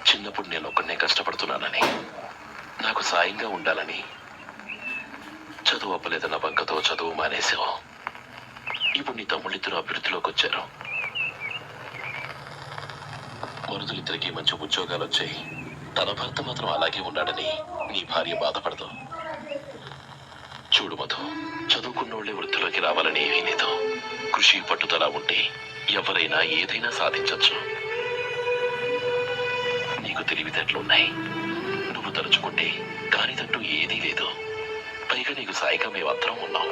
చిన్నప్పుడు నేను ఒక్కడనే కష్టపడుతున్నానని, నాకు సాయంగా ఉండాలని చదువు అప్పలేదన్న బంకతో చదువు మానేశావు. ఇప్పుడు నీ తమ్ముళ్ళిద్దరూ అభివృద్ధిలోకి వచ్చారు. మరుదులిద్దరికీ మంచి ఉద్యోగాలు వచ్చాయి. తన భర్త మాత్రం అలాగే ఉన్నాడని నీ భార్య బాధపడదు. చూడు మధు, చదువుకున్నోళ్లే వృత్తిలోకి రావాలని ఏమీ లేదు. కృషి పట్టుదల ఉంటే ఎవరైనా ఏదైనా సాధించవచ్చు. నీకు తెలివితేటలున్నాయి. నువ్వు తలుచుకుంటే కానిదంటూ ఏదీ లేదు. పైగా నీకు సాయిగా మేమందరం ఉన్నాం.